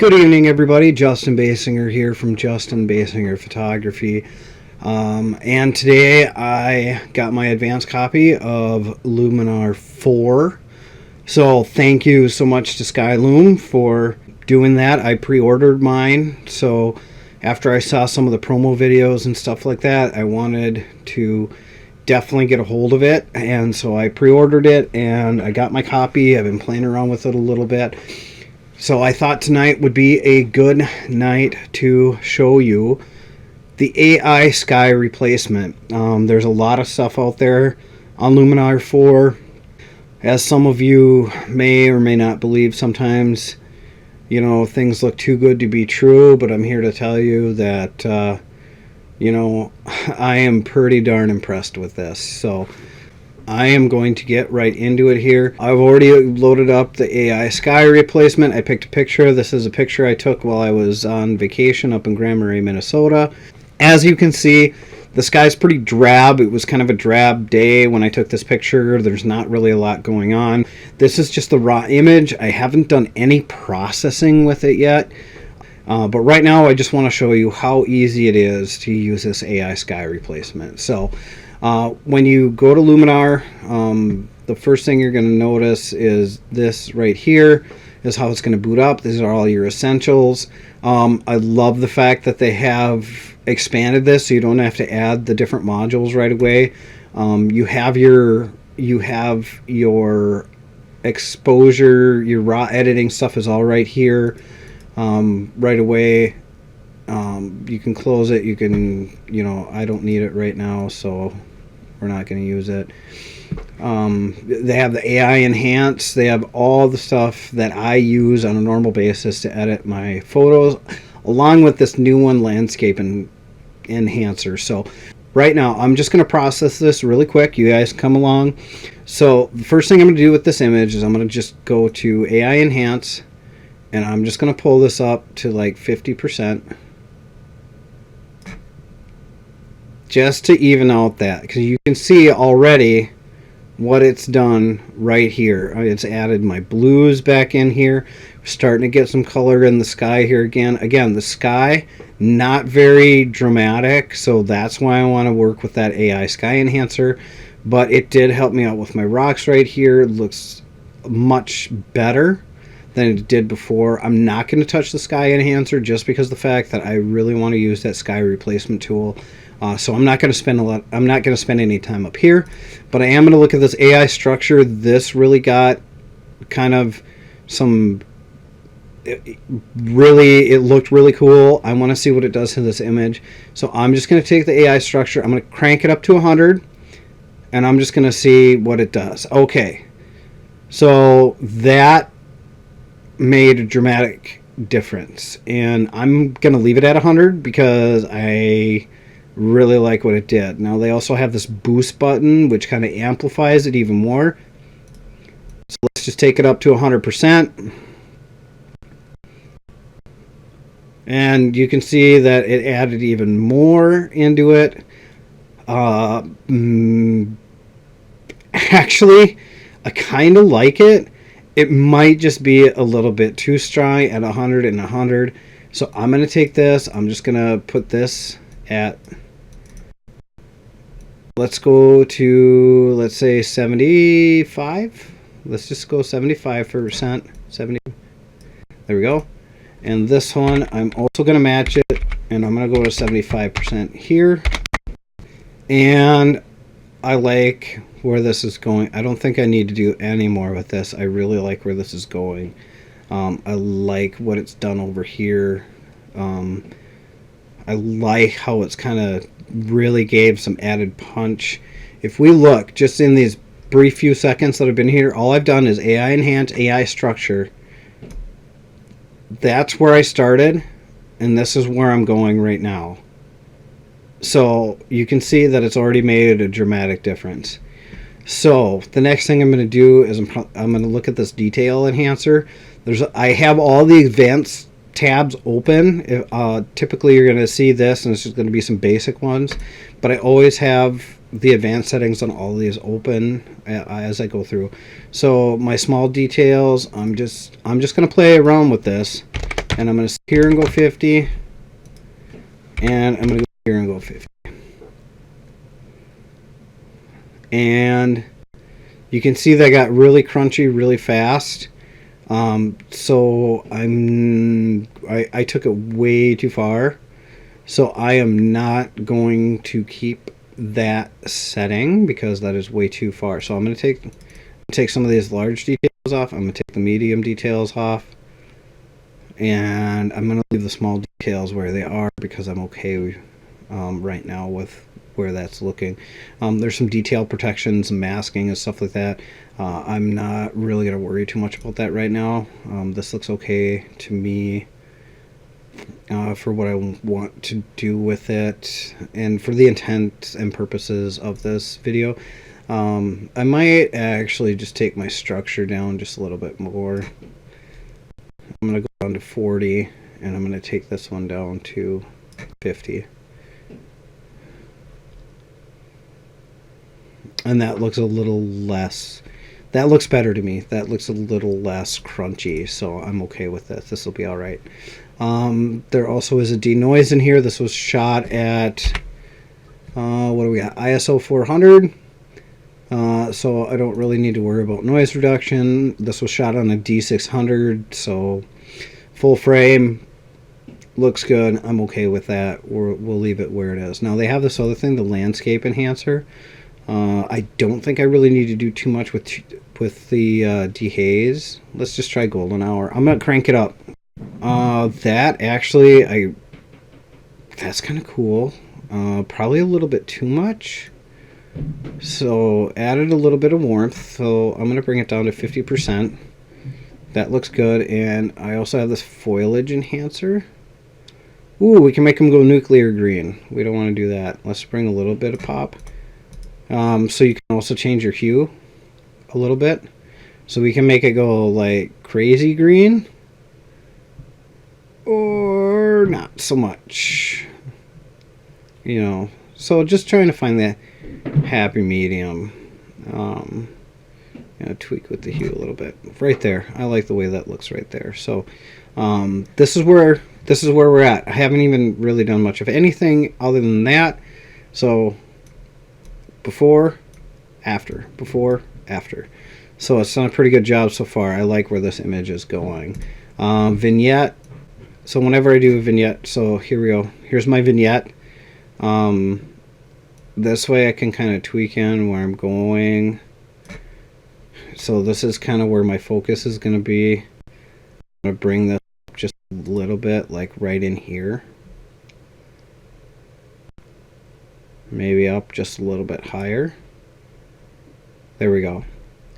Good evening, everybody. Justin Basinger here from Justin Basinger Photography. And today I got my advanced copy of Luminar 4. So thank you so much to Skyloom for doing that. I pre-ordered mine. So after I saw some of the promo videos and stuff like that, I wanted to definitely get a hold of it. And so I pre-ordered it and I got my copy. I've been playing around with it a little bit. So I thought tonight would be a good night to show you the AI sky replacement. There's a lot of stuff out there on Luminar 4. As some of you may or may not believe, sometimes, you know, things look too good to be true, but I'm here to tell you that, I am pretty darn impressed with this. So I am going to get right into it here. I've already loaded up the AI sky replacement. I picked a picture. This is a picture I took while I was on vacation up in Grand Marais, Minnesota. As you can see, the sky's pretty drab. It was kind of a drab day when I took this picture. There's not really a lot going on. This is just the raw image. I haven't done any processing with it yet. But right now I just want to show you how easy it is to use this AI sky replacement. So when you go to Luminar, the first thing you're going to notice is this right here is how it's going to boot up. These are all your essentials. I love the fact that they have expanded this so you don't have to add the different modules right away. You have your exposure, your raw editing stuff is all right here right away. You can close it. You can, I don't need it right now, so we're not going to use it. They have the AI enhance. They have all the stuff that I use on a normal basis to edit my photos, along with this new one, landscape and enhancer. So right now I'm just going to process this really quick. You guys come along. So the first thing I'm going to do with this image is I'm going to just go to AI enhance, and I'm just going to pull this up to like 50%. Just to even out that, because you can see already what it's done right here. It's added my blues back in here. We're starting to get some color in the sky here again. Again, the sky, not very dramatic, so that's why I want to work with that AI sky enhancer. But it did help me out with my rocks right here. It looks much better than it did before. I'm not going to touch the sky enhancer just because of the fact that I really want to use that sky replacement tool. So I'm not going to spend I'm not going to spend any time up here, but I am going to look at this AI structure. This really got kind of it looked really cool. I want to see what it does to this image. So I'm just going to take the AI structure. I'm going to crank it up to 100, and I'm just going to see what it does. Okay. So that made a dramatic difference, and I'm going to leave it at 100 because I really like what it did. Now they also have this boost button which kind of amplifies it even more. So let's just take it up to 100%, and you can see that it added even more into it. Actually, I kind of like it. It might just be a little bit too strong at 100 and 100. So I'm going to take this. I'm just going to put this at, let's go to, let's say 75. Let's just go 75%. 70. There we go. And this one, I'm also going to match it, and I'm going to go to 75% here. And I like where this is going. I don't think I need to do any more with this. I really like where this is going. I like what it's done over here. I like how it's kind of really gave some added punch. If we look just in these brief few seconds that I've been here, all I've done is AI enhance, AI structure. That's where I started, and this is where I'm going right now. So you can see that it's already made a dramatic difference. So the next thing I'm going to do is I'm going to look at this detail enhancer. I have all the advanced tabs open. Typically you're going to see this, and it's just going to be some basic ones, but I always have the advanced settings on all these open as I go through. So my small details, I'm just going to play around with this and I'm going to sit here and go 50, and I'm going to go here and go 50. And you can see that got really crunchy really fast. So I took it way too far. So I am not going to keep that setting because that is way too far. So I'm going to take some of these large details off. I'm going to take the medium details off. And I'm going to leave the small details where they are because I'm okay right now with where that's looking. There's some detail protections and masking and stuff like that. I'm not really going to worry too much about that right now. This looks okay to me for what I want to do with it and for the intent and purposes of this video. I might actually just take my structure down just a little bit more. I'm going to go down to 40 and I'm going to take this one down to 50. And that looks a little less, that looks better to me. That looks a little less crunchy, so I'm okay with this. This will be all right. There also is a denoise in here. This was shot at, what do we got? ISO 400. So I don't really need to worry about noise reduction. This was shot on a D600, so full frame. Looks good. I'm okay with that. We'll leave it where it is. Now they have this other thing, the landscape enhancer. I don't think I really need to do too much with the dehaze. Let's just try golden hour. I'm gonna crank it up. That actually, that's kind of cool. Probably a little bit too much. So added a little bit of warmth. So I'm gonna bring it down to 50%. That looks good. And I also have this foliage enhancer. Ooh, we can make them go nuclear green. We don't want to do that. Let's bring a little bit of pop. So you can also change your hue a little bit. So we can make it go like crazy green or not so much. You know, so just trying to find that happy medium. Tweak with the hue a little bit. Right there. I like the way that looks right there. So this is where we're at. I haven't even really done much of anything other than that. So before, after, before, after. So it's done a pretty good job so far. I like where this image is going. Vignette. So whenever I do a vignette, so here we go. Here's my vignette. This way I can kind of tweak in where I'm going. So this is kind of where my focus is going to be. I'm going to bring this up just a little bit, like right in here. Maybe up just a little bit higher. There we go.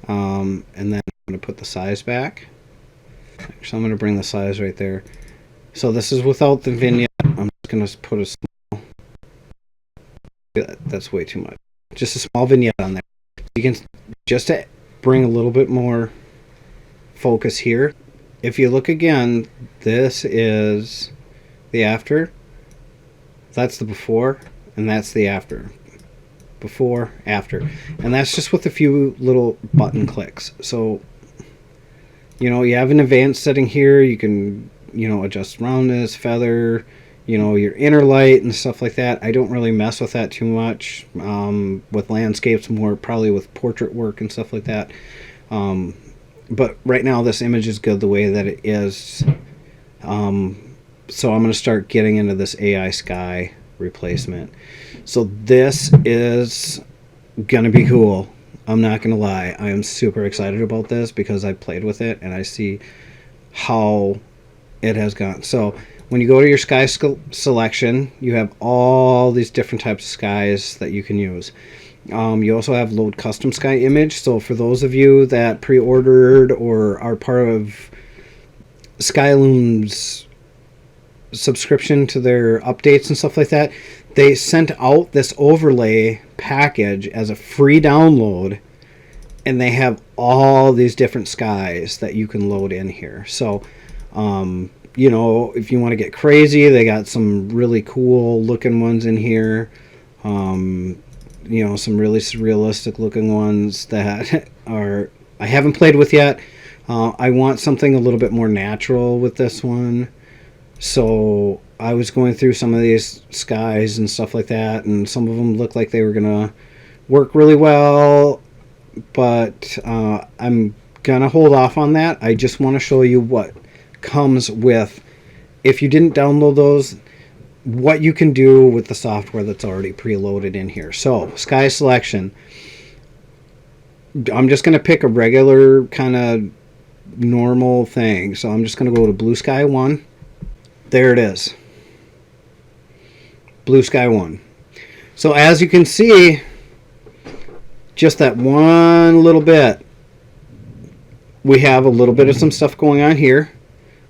And then I'm going to put the size back. Actually, I'm going to bring the size right there. So this is without the vignette. I'm just going to put a small... That's way too much. Just a small vignette on there. You can just to bring a little bit more focus here. If you look again, this is the after. That's the before. And that's the after. Before, after. And that's just with a few little button clicks. So, you know, you have an advanced setting here. You can, you know, adjust roundness, feather, you know, your inner light and stuff like that. I don't really mess with that too much. With landscapes, more probably with portrait work and stuff like that. But right now this image is good the way that it is. So I'm going to start getting into this AI sky replacement. So this is gonna be cool. I'm not gonna lie. I am super excited about this because I played with it and I see how it has gone. So when you go to your sky selection, you have all these different types of skies that you can use. You also have load custom sky image. So for those of you that pre-ordered or are part of Skyloom's subscription to their updates and stuff like that, they sent out this overlay package as a free download, and they have all these different skies that you can load in here. So you know, if you want to get crazy, they got some really cool looking ones in here. You know, some really surrealistic looking ones that are I haven't played with yet. I want something a little bit more natural with this one. So I was going through some of these skies and stuff like that, and some of them looked like they were gonna work really well, but I'm gonna hold off on that. I just want to show you what comes with, if you didn't download those, what you can do with the software that's already preloaded in here. So sky selection, I'm just going to pick a regular kind of normal thing. So I'm just going to go to blue sky 1. There it is, blue sky 1. So as you can see, just that one little bit, we have a little bit of some stuff going on here,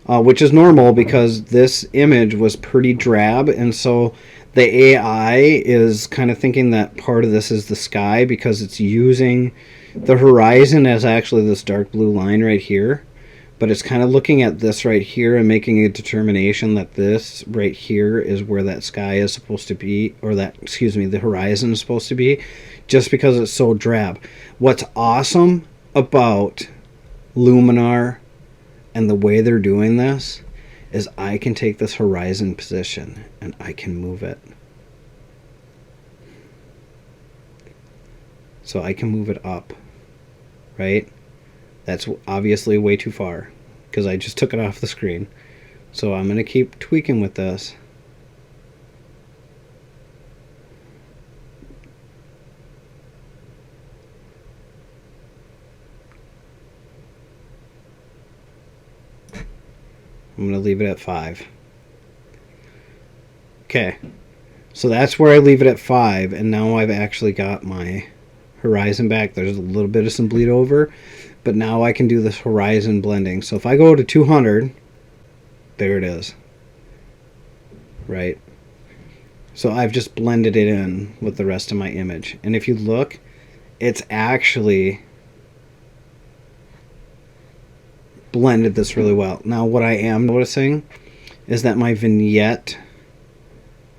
which is normal because this image was pretty drab, and so the AI is kind of thinking that part of this is the sky because it's using the horizon as actually this dark blue line right here, but it's kind of looking at this right here and making a determination that this right here is where that sky is supposed to be, or that, excuse me, the horizon is supposed to be, just because it's so drab. What's awesome about Luminar and the way they're doing this is I can take this horizon position and I can move it. So I can move it up, right? That's obviously way too far because I just took it off the screen. So I'm going to keep tweaking with this. I'm going to leave it at 5. Okay, so that's where I leave it at 5, and now I've actually got my horizon back. There's a little bit of some bleed over, but now I can do this horizon blending. So if I go to 200, there it is, right? So I've just blended it in with the rest of my image, and if you look, it's actually blended this really well. Now what I am noticing is that my vignette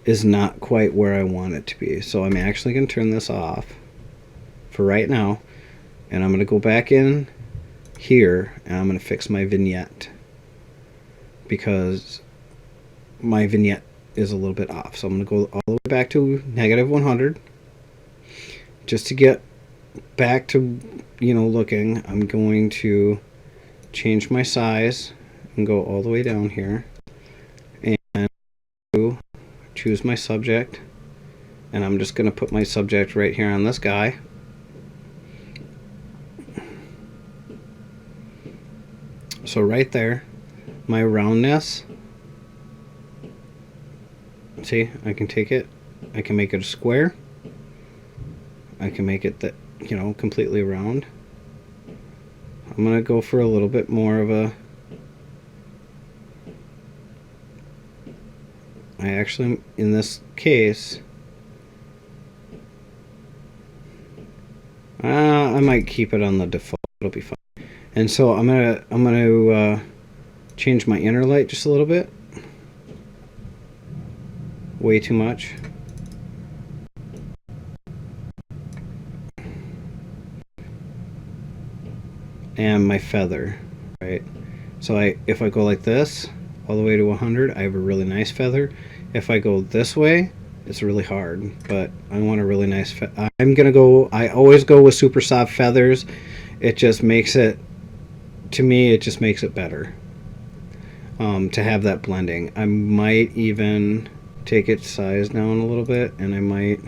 is not quite where I want it to be. So I'm actually going to turn this off for right now, and I'm going to go back in here and I'm going to fix my vignette because my vignette is a little bit off. So I'm going to go all the way back to -100 just to get back to, you know, looking. I'm going to change my size and go all the way down here and choose my subject, and I'm just going to put my subject right here on this guy. So right there, my roundness, see, I can take it, I can make it a square, I can make it that, you know, completely round. I'm going to go for a little bit more of a, I actually, in this case, I might keep it on the default, it'll be fine. And so I'm gonna change my inner light just a little bit. Way too much. And my feather, right? So if I go like this all the way to 100, I have a really nice feather. If I go this way, it's really hard, but I want a really nice I always go with super soft feathers. It just makes it, to me, it just makes it better to have that blending. I might even take its size down a little bit, and I'm going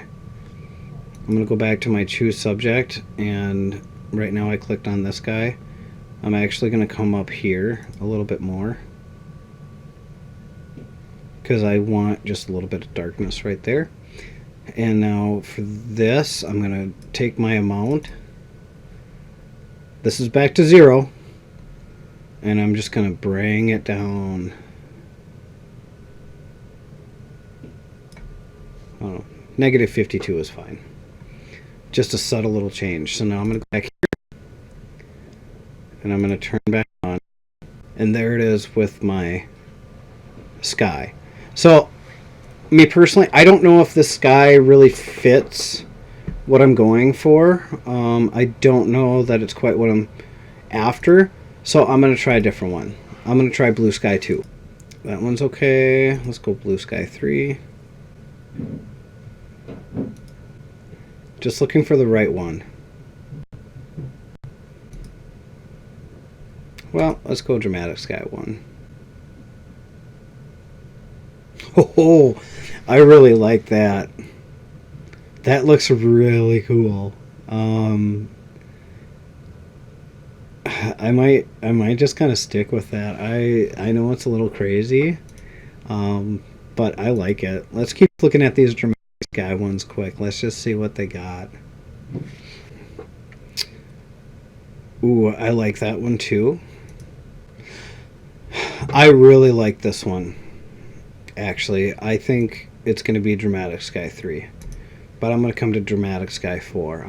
to go back to my choose subject, and right now I clicked on this guy. I'm actually going to come up here a little bit more because I want just a little bit of darkness right there. And now for this, I'm going to take my amount. This is back to 0, and I'm just going to bring it down. Oh, -52 is fine. Just a subtle little change. So now I'm going to go back here, and I'm going to turn back on, and there it is with my sky. So me personally, I don't know if the sky really fits what I'm going for. I don't know that it's quite what I'm after, so I'm going to try a different one. I'm going to try blue sky 2. That one's okay. Let's go blue sky 3. Just looking for the right one. Well, let's go dramatic sky 1. Oh, I really like that. That looks really cool. I might just kind of stick with that. I know it's a little crazy, but I like it. Let's keep looking at these dramatic sky ones quick. Let's just see what they got. Ooh, I like that one too. I really like this one. Actually, I think it's going to be dramatic sky 3, but I'm going to come to dramatic sky 4.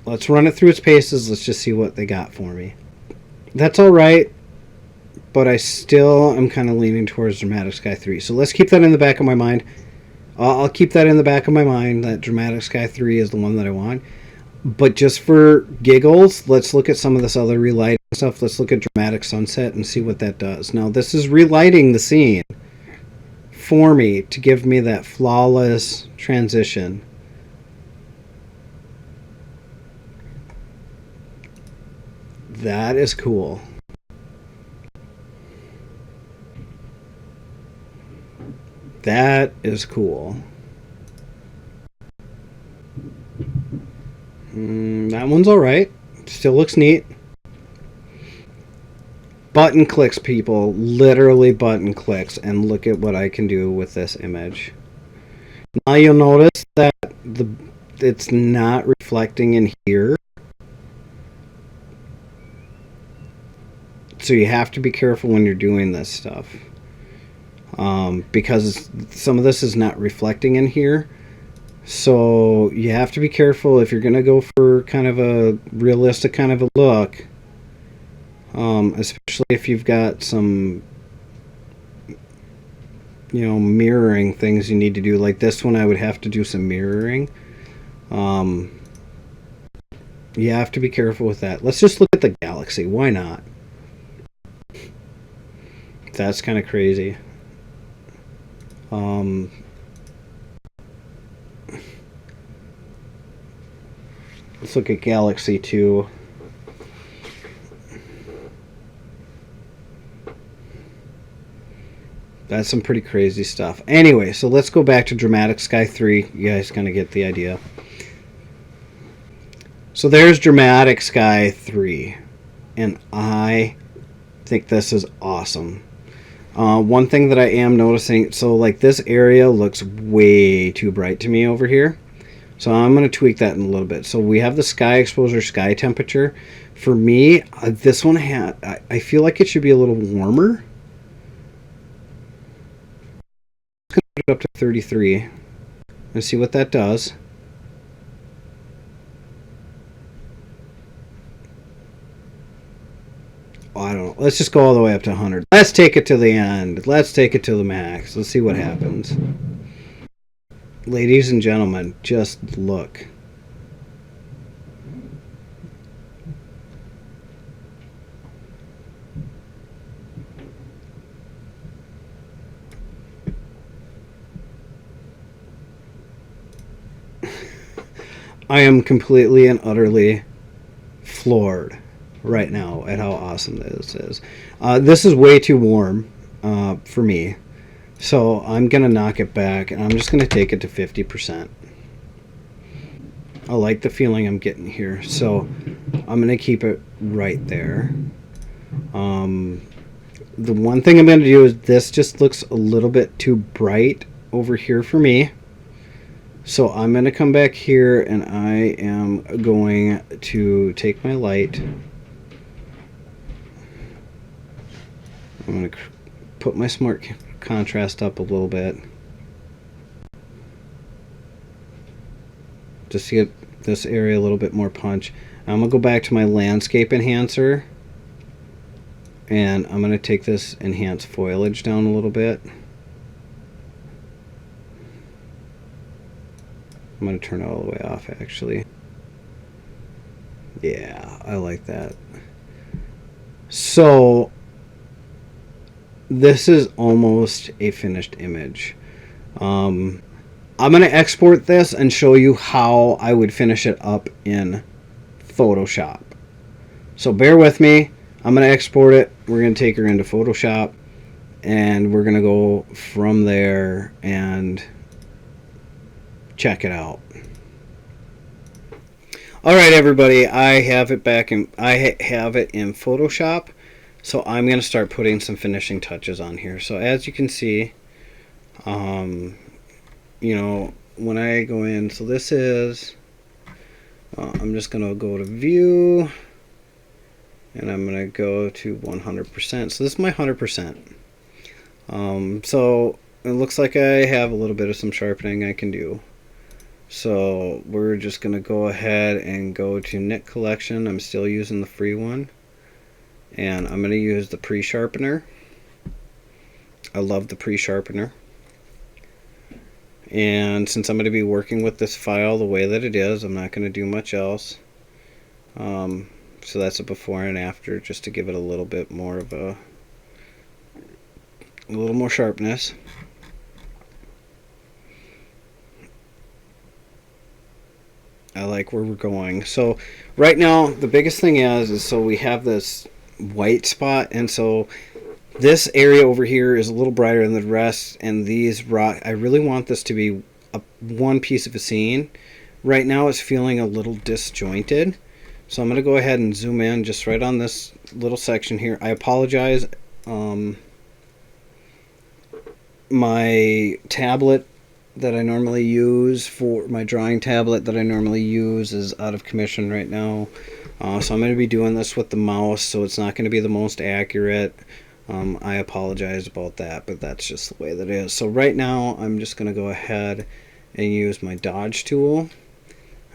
Let's run it through its paces. Let's just see what they got for me. That's all right, but I still am kind of leaning towards dramatic sky 3. So let's keep that in the back of my mind. I'll keep that in the back of my mind, that dramatic sky 3 is the one that I want. But just for giggles, let's look at some of this other relighting stuff. Let's look at dramatic sunset and see what that does. Now, this is relighting the scene for me to give me that flawless transition. That is cool. That is cool. That one's alright. Still looks neat. Button clicks, people. Literally button clicks. And look at what I can do with this image. Now you'll notice that it's not reflecting in here. So you have to be careful when you're doing this stuff. Because some of this is not reflecting in here. So you have to be careful if you're going to go for kind of a realistic kind of a look. Especially if you've got some, mirroring things you need to do. Like this one, I would have to do some mirroring. You have to be careful with that. Let's just look at the galaxy. Why not? That's kind of crazy. Let's look at Galaxy 2. That's some pretty crazy stuff. Anyway, so let's go back to Dramatic Sky 3. You guys kind of get the idea. So there's Dramatic Sky 3. And I think this is awesome. One thing that I am noticing, so like this area looks way too bright to me over here. So I'm going to tweak that in a little bit. So we have the sky exposure, sky temperature. For me, this one I feel like it should be a little warmer. Let's put it up to 33 and see what that does. Oh, I don't know. Let's just go all the way up to 100. Let's take it to the end. Let's take it to the max. Let's see what happens. Ladies and gentlemen, just look. I am completely and utterly floored right now at how awesome this is. This is way too warm for me. So I'm going to knock it back, and I'm just going to take it to 50%. I like the feeling I'm getting here. So I'm going to keep it right there. The one thing I'm going to do is this just looks a little bit too bright over here for me. So I'm going to come back here, and I am going to take my light. I'm going to put my smart contrast up a little bit just to get this area a little bit more punch. I'm going to go back to my landscape enhancer, and I'm going to take this enhance foliage down a little bit. I'm going to turn it all the way off, actually. Yeah, I like that. So this is almost a finished image. I'm going to export this and show you how I would finish it up in Photoshop. So bear with me. I'm going to export it. We're going to take her into Photoshop, and we're going to go from there and check it out. All right, everybody, I have it in Photoshop. So I'm going to start putting some finishing touches on here. So as you can see, you know, when I go in, so this is, I'm just going to go to view, and I'm going to go to 100%. So this is my 100%. So it looks like I have a little bit of some sharpening I can do. So we're just going to go ahead and go to Knit Collection. I'm still using the free one. And I'm going to use the pre-sharpener. I love the pre-sharpener. And since I'm going to be working with this file the way that it is, I'm not going to do much else. So that's a before and after, just to give it a little bit more of a little more sharpness. I like where we're going. So right now the biggest thing is so we have this white spot, and so this area over here is a little brighter than the rest, and these rock, I really want this to be one piece of a scene. Right now it's feeling a little disjointed, so I'm going to go ahead and zoom in just right on this little section here. I apologize, my tablet that I normally use for my drawing tablet that I normally use is out of commission right now, so I'm going to be doing this with the mouse, so it's not going to be the most accurate. I apologize about that, but that's just the way that it is. So right now I'm just going to go ahead and use my dodge tool,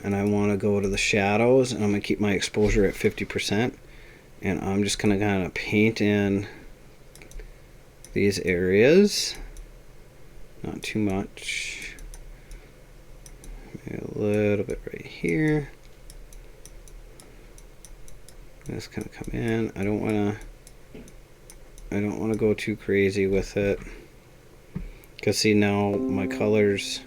and I want to go to the shadows, and I'm going to keep my exposure at 50%, and I'm just going to kind of paint in these areas. Not too much. Maybe a little bit right here. Just kind of come in. I don't want to go too crazy with it, because see, now my colors.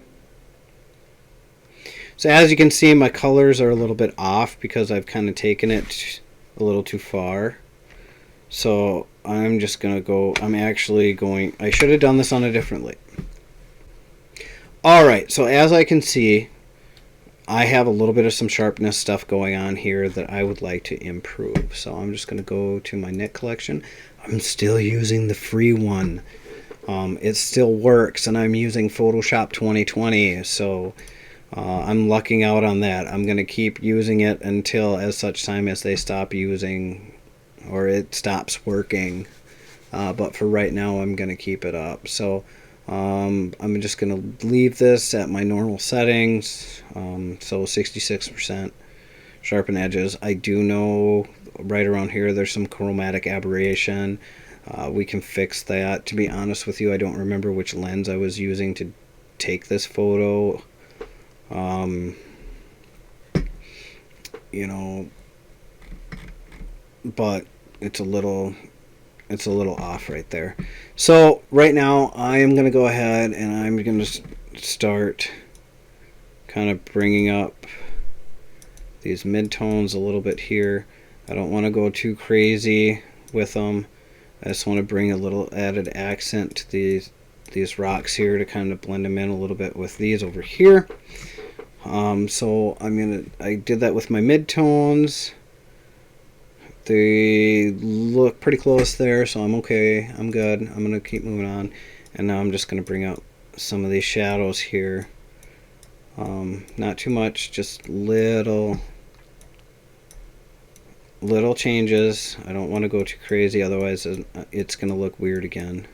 So as you can see, my colors are a little bit off because I've kind of taken it a little too far. So I'm just gonna go. I should have done this on a different light. Alright, so as I can see, I have a little bit of some sharpness stuff going on here that I would like to improve. So I'm just going to go to my Knit Collection. I'm still using the free one. It still works, and I'm using Photoshop 2020, so I'm lucking out on that. I'm going to keep using it until as such time as they stop using, or it stops working. But for right now, I'm going to keep it up. So I'm just going to leave this at my normal settings, so 66% sharpen edges. I do know right around here there's some chromatic aberration. We can fix that. To be honest with you, I don't remember which lens I was using to take this photo. You know, but it's a little off right there. So right now I am going to go ahead and I'm going to start kind of bringing up these midtones a little bit here. I don't want to go too crazy with them. I just want to bring a little added accent to these rocks here to kind of blend them in a little bit with these over here. So I did that with my midtones. They look pretty close there, so I'm okay. I'm good. I'm going to keep moving on. And now I'm just going to bring out some of these shadows here. Not too much, just little changes. I don't want to go too crazy, otherwise it's going to look weird again.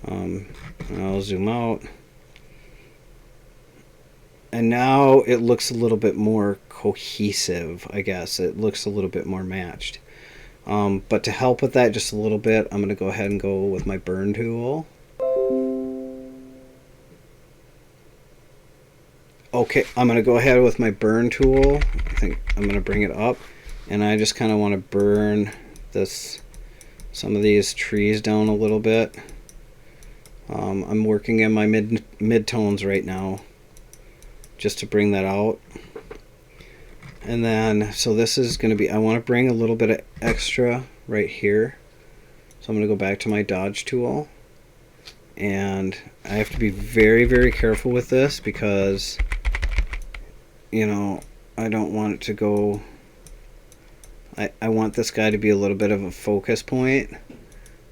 I'll zoom out. And now it looks a little bit more cohesive, I guess. It looks a little bit more matched. But to help with that just a little bit, I'm going to go ahead and go with my burn tool. Okay, I'm going to go ahead with my burn tool. I think I'm going to bring it up. And I just kind of want to burn this some of these trees down a little bit. I'm working in my mid-tones right now just to bring that out. And then, so this is going to be, I want to bring a little bit of extra right here. So I'm going to go back to my dodge tool. And I have to be very, very careful with this because, you know, I don't want it to go, I want this guy to be a little bit of a focus point,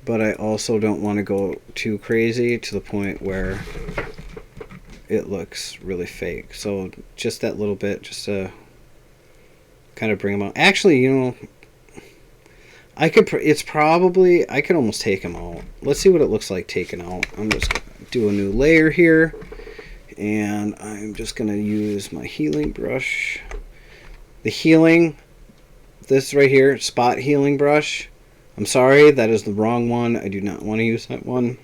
but I also don't want to go too crazy to the point where it looks really fake. So just that little bit, just to kind of bring them out. Actually, you know, I could almost take them out. Let's see what it looks like taken out. I'm just going to do a new layer here, and I'm just going to use my healing brush. The healing, this right here, spot healing brush. I'm sorry, that is the wrong one. I do not want to use that one.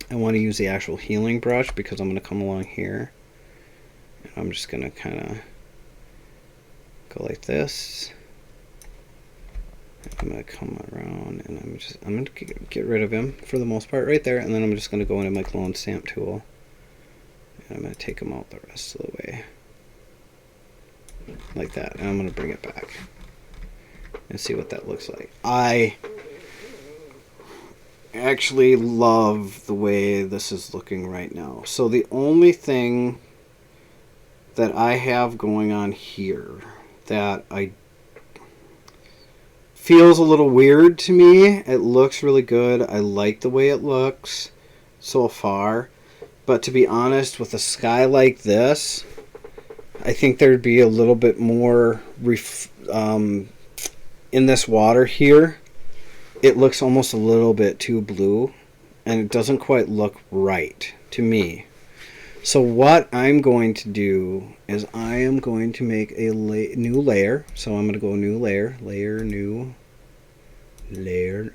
I want to use the actual healing brush because I'm going to come along here. And I'm just going to kind of go like this. I'm going to come around and I'm going to get rid of him for the most part right there. And then I'm just going to go into my clone stamp tool. And I'm going to take him out the rest of the way. Like that. And I'm going to bring it back. And see what that looks like. I actually love the way this is looking right now. So the only thing that I have going on here that I feels a little weird to me. It looks really good. I like the way it looks so far. But to be honest, with a sky like this, I think there'd be a little bit more in this water here. It looks almost a little bit too blue, and it doesn't quite look right to me. So what I'm going to do is I am going to make a new layer. So I'm going to go new layer, new layer.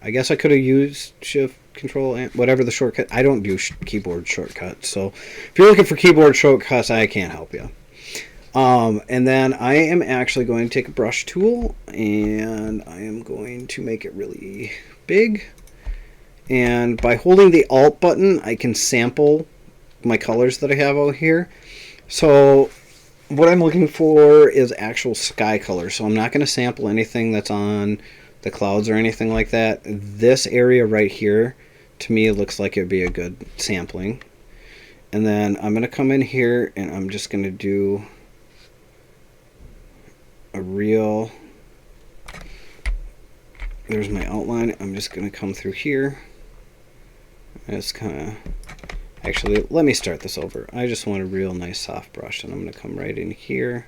I guess I could have used Shift Control and whatever the shortcut. I don't do keyboard shortcuts, so if you're looking for keyboard shortcuts, I can't help you. And then I am actually going to take a brush tool and I am going to make it really big. And by holding the Alt button, I can sample my colors that I have out here. So what I'm looking for is actual sky color. So I'm not going to sample anything that's on the clouds or anything like that. This area right here, to me, it looks like it would be a good sampling. And then I'm going to come in here and I'm just going to do a real, there's my outline. I'm just going to come through here. It's kind of, actually, let me start this over. I just want a real nice soft brush, and I'm going to come right in here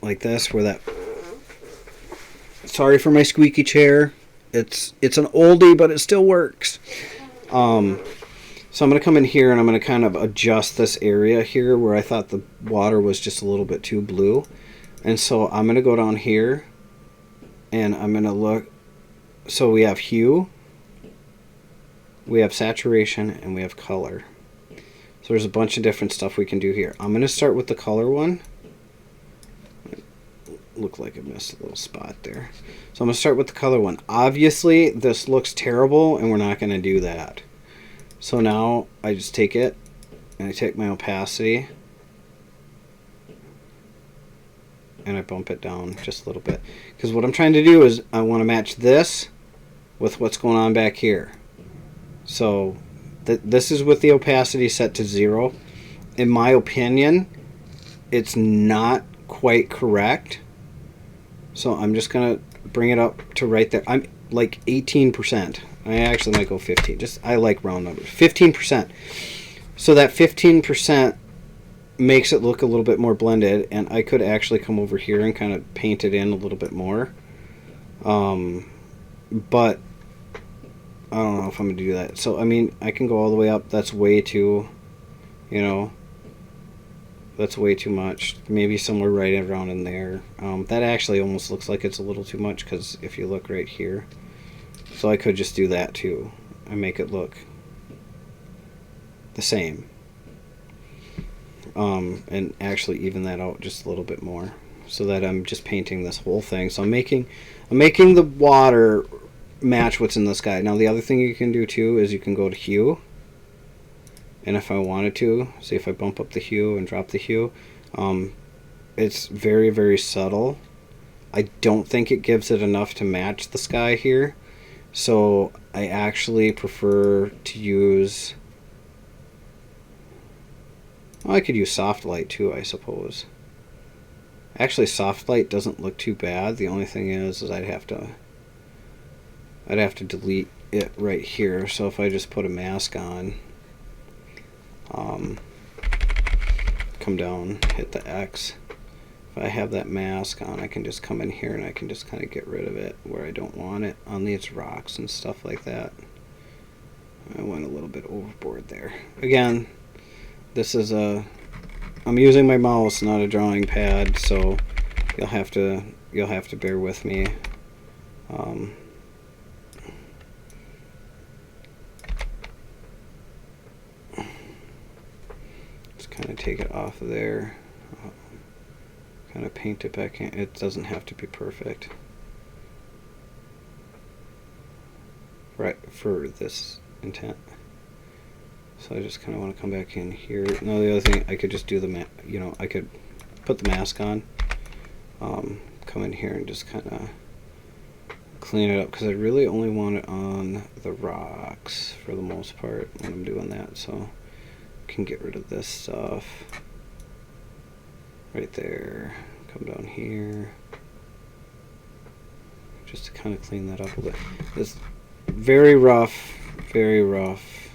like this, where that, sorry for my squeaky chair. It's an oldie, but it still works. So I'm going to come in here and I'm going to kind of adjust this area here where I thought the water was just a little bit too blue. And so I'm going to go down here and I'm going to look. So we have hue, we have saturation, and we have color. So there's a bunch of different stuff we can do here. I'm going to start with the color one. Looked like I missed a little spot there. So I'm going to start with the color one. Obviously, this looks terrible, and we're not going to do that. So now I just take it, and I take my opacity, and I bump it down just a little bit. Because what I'm trying to do is I want to match this with what's going on back here. So this is with the opacity set to 0. In my opinion, it's not quite correct. So I'm just going to bring it up to right there. I'm like 18%. I actually might go 15. I like round numbers. 15%. So that 15% makes it look a little bit more blended, and I could actually come over here and kind of paint it in a little bit more. But I don't know if I'm going to do that. So, I mean, I can go all the way up. That's way too, that's way too much. Maybe somewhere right around in there. That actually almost looks like it's a little too much, because if you look right here. So I could just do that too. I make it look the same. And actually even that out just a little bit more. so that I'm just painting this whole thing. So I'm making the water match what's in the sky. Now the other thing you can do too is you can go to hue, and if I wanted to, see if I bump up the hue and drop the hue, it's very, very subtle. I don't think it gives it enough to match the sky here, so I actually prefer to use, well, I could use soft light too, I suppose. Actually, soft light doesn't look too bad. The only thing is I'd have to delete it right here. So if I just put a mask on, come down, hit the X. If I have that mask on, I can just come in here and I can just kind of get rid of it where I don't want it on these rocks and stuff like that. I went a little bit overboard there. Again, this is I'm using my mouse, not a drawing pad, so you'll have to bear with me. Just kind of take it off of there. Kind of paint it back in. It doesn't have to be perfect, right, for this intent. So I just kind of want to come back in here. Now the other thing, I could just do I could put the mask on, come in here and just kind of clean it up, because I really only want it on the rocks for the most part when I'm doing that. So I can get rid of this stuff right there, come down here, just to kind of clean that up a bit. It's very rough, very rough.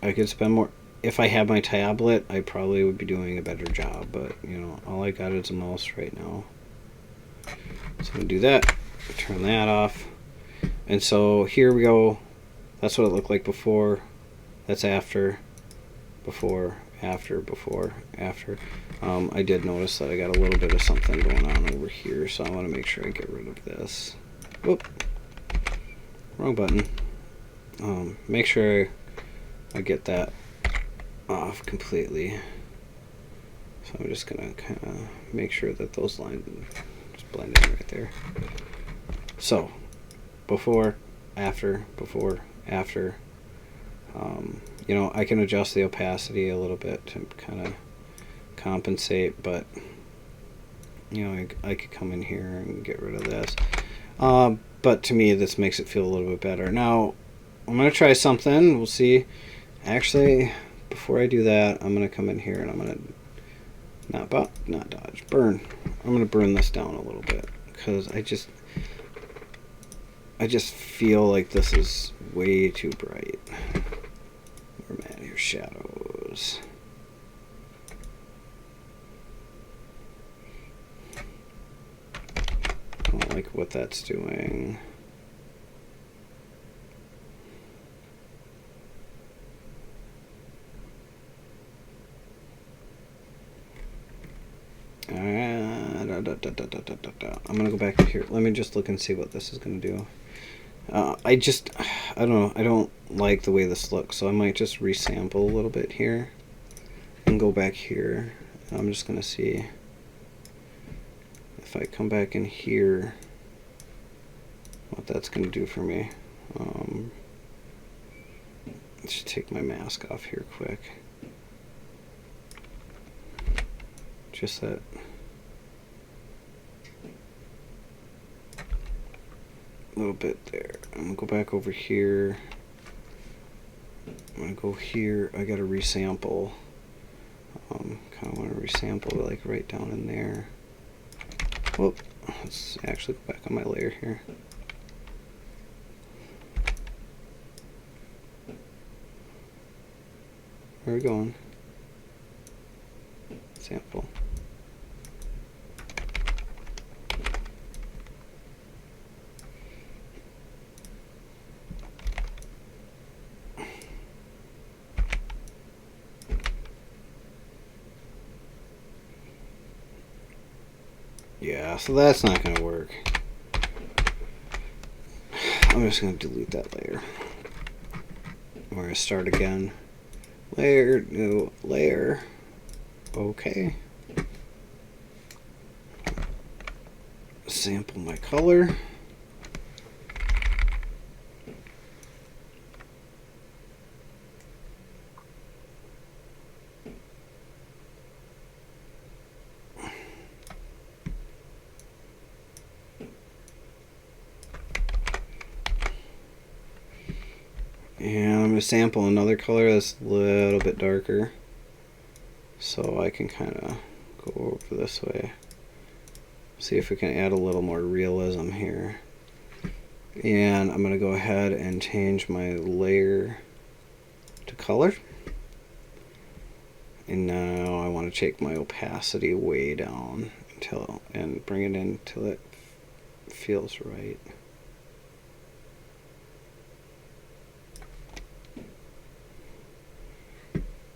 I could spend more. If I had my tablet, I probably would be doing a better job, but you know, all I got is a mouse right now. So I'm gonna do that, turn that off, and so here we go. That's what it looked like before. That's after, before, after, before, after. I did notice that I got a little bit of something going on over here, so I want to make sure I get rid of this. Whoop, wrong button. Make sure I get that off completely. So I'm just gonna kind of make sure that those lines just blend in right there. So before, after, before, after. You know, I can adjust the opacity a little bit to kind of compensate, but you know, I could come in here and get rid of this. But to me, this makes it feel a little bit better. Now, I'm gonna try something. We'll see. Actually, before I do that, I'm gonna come in here and I'm gonna not dodge, burn. I'm gonna burn this down a little bit, because I just feel like this is way too bright. Where am I at here? Shadows. I don't like what that's doing. I'm gonna go back to here. Let me just look and see what this is gonna do. I don't know. I don't like the way this looks, so I might just resample a little bit here and go back here. I'm just gonna see if I come back in here what that's gonna do for me. Let's just take my mask off here quick. Just that. A little bit there. I'm gonna go back over here. I'm gonna go here. I gotta resample. Kind of want to resample like right down in there. Whoop. Let's actually go back on my layer here. Where are we going? Sample. Yeah, so that's not going to work. I'm just going to delete that layer. We're going to start again. Layer, new layer. Okay. sample my color. And I'm going to sample another color that's a little bit darker, so I can kind of go over this way. See if we can add a little more realism here. And I'm going to go ahead and change my layer to color. And now I want to take my opacity way down and bring it in until it feels right.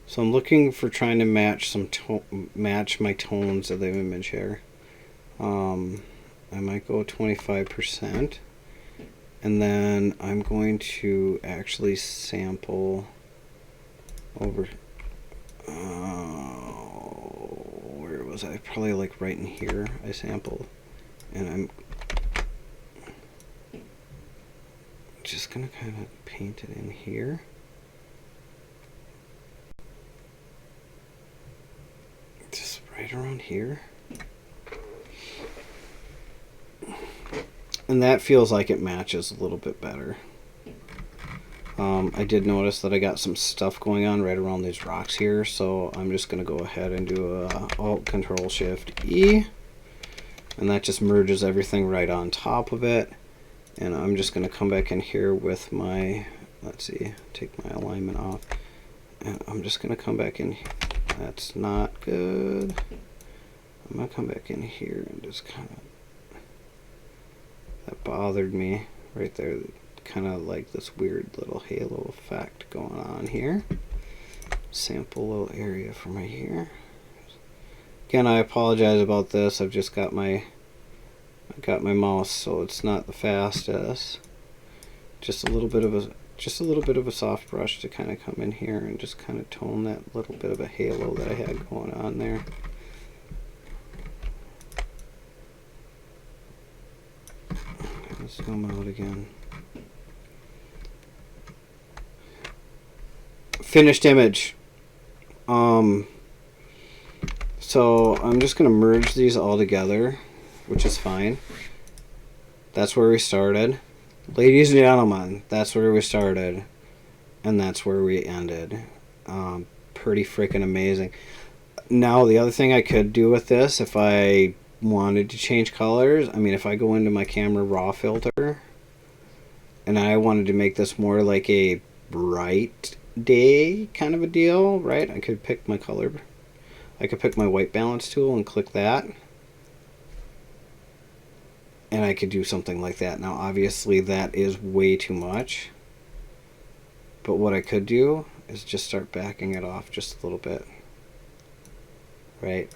So I'm looking for trying to match match my tones of the image here. I might go 25%, and then I'm going to actually sample over. Where was I? Probably like right in here. I sampled, and I'm just gonna kind of paint it in here. Just right around here. And that feels like it matches a little bit better. I did notice that I got some stuff going on right around these rocks here, so I'm just going to go ahead and do a Alt Control Shift E, and that just merges everything right on top of it. And I'm just going to come back in here with my, let's see, take my alignment off, and I'm just going to come back in here. That's not good. I'm going to come back in here and just kind of, that bothered me right there, kind of like this weird little halo effect going on here. Sample a little area from right here. Again, I apologize about this. I've just got my mouse, so it's not the fastest. Just a little bit of a soft brush to kind of come in here and just kind of tone that little bit of a halo that I had going on there. Let's zoom out again. Finished image. So I'm just going to merge these all together, which is fine. That's where we started. Ladies and gentlemen, that's where we started, and that's where we ended. Pretty freaking amazing. Now, the other thing I could do with this, if I wanted to change colors, I mean, if I go into my camera raw filter, and I wanted to make this more like a bright day kind of a deal, right? I could pick my color. I could pick my white balance tool and click that. And I could do something like that. Now, obviously, that is way too much. But what I could do is just start backing it off just a little bit. Right?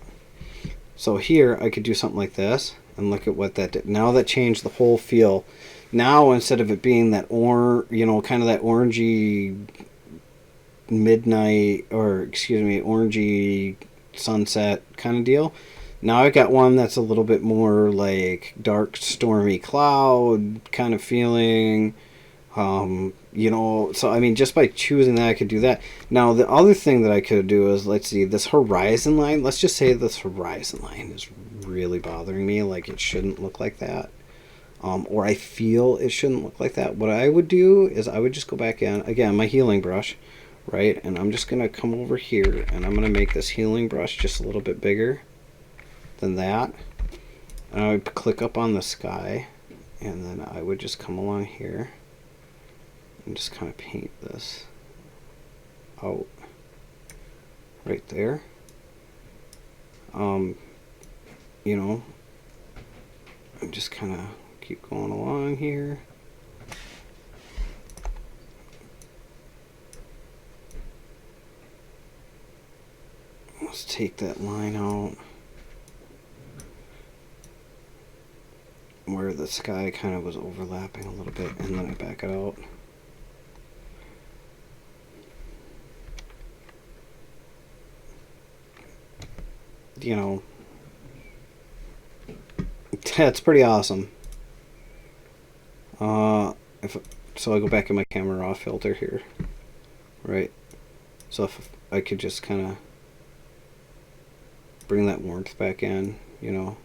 So here, I could do something like this. And look at what that did. Now that changed the whole feel. Now, instead of it being that kind of that orangey midnight, or excuse me, orangey sunset kind of deal, now I've got one that's a little bit more like dark stormy cloud kind of feeling. So I mean, just by choosing that, I could do that. Now the other thing that I could do is, let's see, this horizon line, let's just say this horizon line is really bothering me, like it shouldn't look like that, or I feel it shouldn't look like that. What I would do is I would just go back in again, my healing brush, right, and I'm just gonna come over here and I'm gonna make this healing brush just a little bit bigger than that, and I would click up on the sky, and then I would just come along here and just kind of paint this out right there. I'm just kind of keep going along here. Let's take that line out where the sky kind of was overlapping a little bit, and then I back it out. That's pretty awesome. If so, I go back in my camera raw filter here, right? So if I could just kind of bring that warmth back in, you know,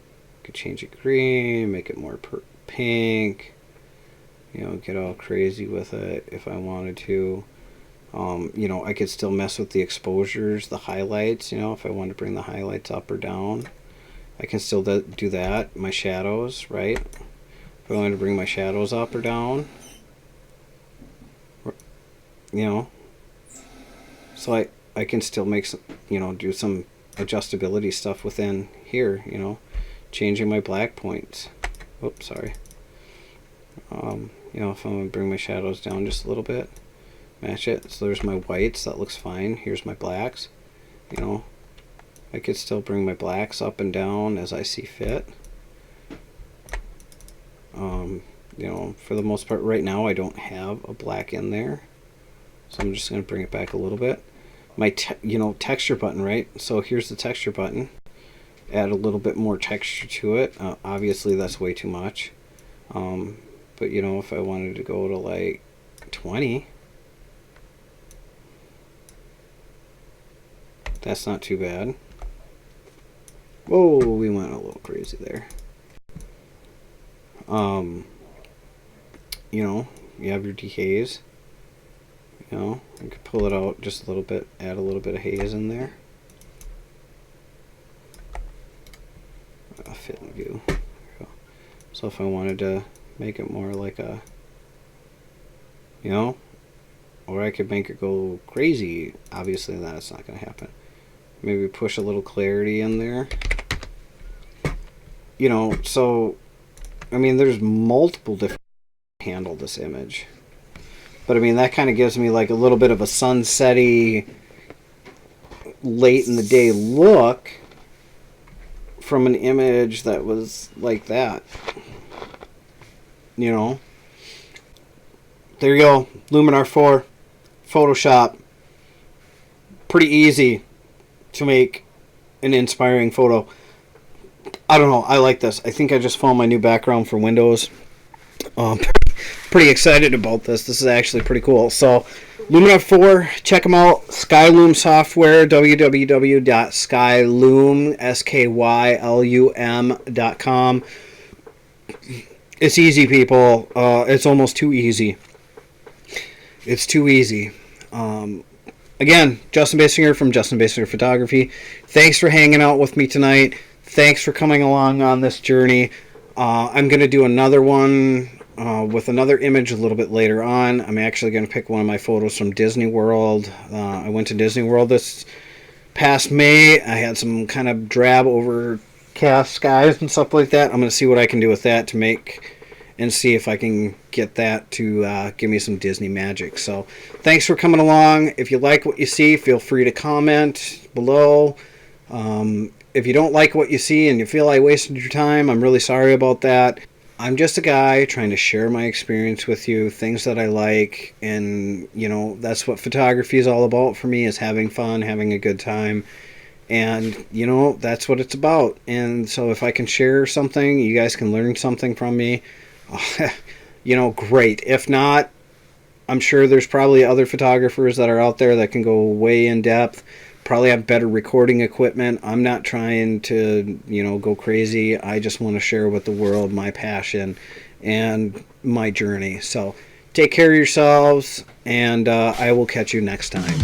could change it green, make it more pink, you know, get all crazy with it if I wanted to. You know, I could still mess with the exposures, the highlights, you know, if I wanted to bring the highlights up or down. I can still do that. My shadows, right? If I wanted to bring my shadows up or down, you know. So I can still make some, you know, do some adjustability stuff within here, you know, changing my black points. Oops, sorry. You know, if I'm going to bring my shadows down just a little bit, match it. So there's my whites, that looks fine. Here's my blacks, you know. I could still bring my blacks up and down as I see fit. You know, for the most part right now I don't have a black in there, so I'm just going to bring it back a little bit. My you know, texture button, right? So here's the texture button. Add a little bit more texture to it. Obviously that's way too much, but you know, if I wanted to go to like 20, that's not too bad. Whoa, we went a little crazy there. You know, you have your dehaze. You know, you could pull it out just a little bit, add a little bit of haze in there. Fit and view. There we go. So if I wanted to make it more like a, you know, or I could make it go crazy. Obviously that's not going to happen. Maybe push a little clarity in there. You know, so I mean, there's multiple different ways to handle this image. But I mean, that kind of gives me like a little bit of a sunsetty, late in the day look from an image that was like that. You know? There you go. Luminar 4. Photoshop. Pretty easy to make an inspiring photo. I don't know. I like this. I think I just found my new background for Windows. Pretty excited about this. This is actually pretty cool. So, Luminar 4, check them out. Skyloom software, www.skylum.com. It's easy, people. It's almost too easy. It's too easy. Again, Justin Basinger from Justin Basinger Photography. Thanks for hanging out with me tonight. Thanks for coming along on this journey. I'm going to do another one with another image a little bit later on. I'm actually going to pick one of my photos from Disney World. I went to Disney World this past May. I had some kind of drab overcast skies and stuff like that. I'm going to see what I can do with that to make and see if I can get that to give me some Disney magic. So thanks for coming along. If you like what you see, feel free to comment below. If you don't like what you see and you feel I wasted your time, I'm really sorry about that. I'm just a guy trying to share my experience with you, things that I like, and you know, that's what photography is all about for me, is having fun, having a good time, and you know, that's what it's about. And so if I can share something, you guys can learn something from me, you know, great. If not, I'm sure there's probably other photographers that are out there that can go way in depth, probably have better recording equipment. I'm not trying to, you know, go crazy. I just want to share with the world my passion and my journey. So take care of yourselves, and I will catch you next time.